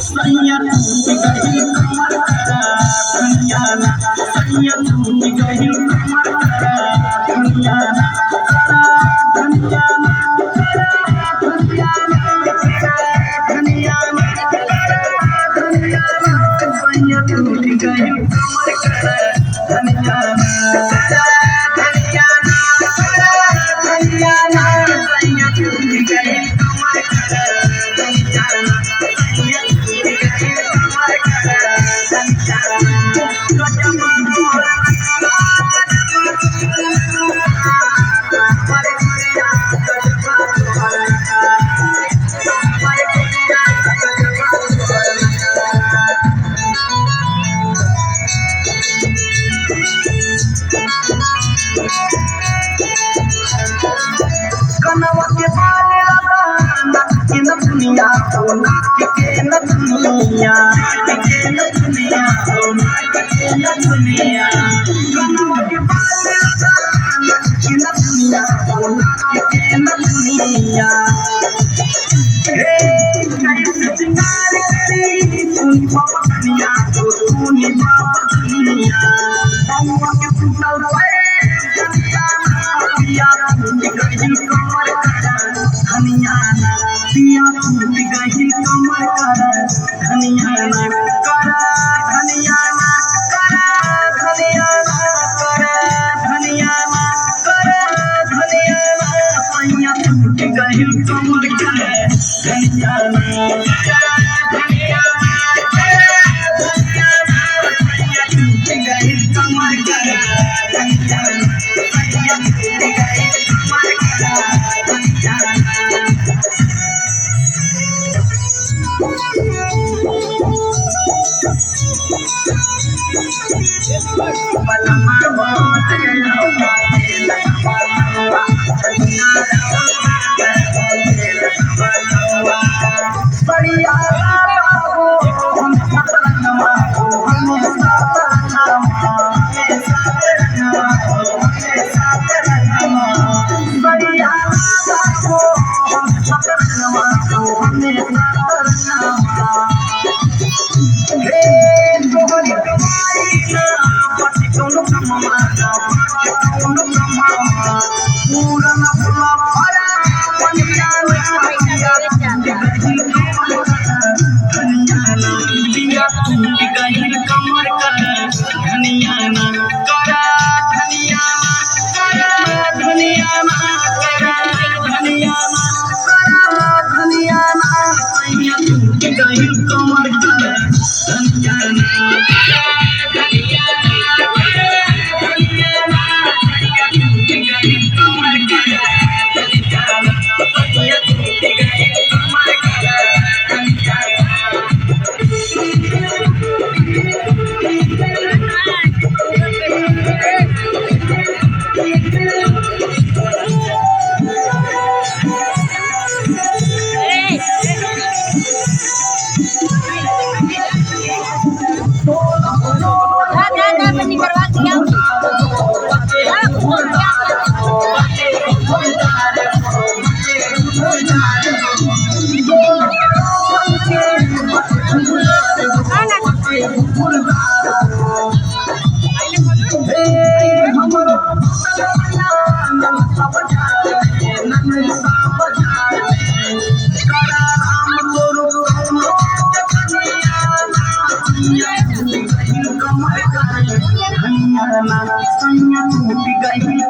सैया टूट गई कमर करा धनिया ना सैया टूट गई कमर करा धनिया ना करा धनिया ना धनिया ना धनिया ना धनिया ना सैया टूट गई कमर करा धनिया ना धनिया ना धनिया ना सैया टूट गई कमर करा धनिया ना कनवा के बाल लगा नाक के न दुनिया ओ नाक के न दुनिया ओ नाक के न दुनिया कनवा के बाल लगा नाक के न दुनिया ओ नाक के न दुनिया हे कैसे सिंगार करी सुन दुनिया तो सुनी दुनिया कनवा के फूटल पे पिया टूट गई कमर करा धनिया ना पिया टूट गई कमर करा धनिया ना करा धनिया ना करा धनिया ना करा धनिया ना करा धनिया ना पिया टूट गई कमर करा धनिया ना धनिया ना धनिया ना पिया टूट गई कमर करा धनिया ना कमर करा धनिया ना करा धनिया ना करा धनिया ना करा धनिया ना करा धनिया ना सैया टूट गई कमर करा धनिया ना धनिया ना धनिया ना सैया टूट गई कमर करा धनिया ना सैया टूट गई कमर करा धनिया ना धनिया ना सैया टूट गई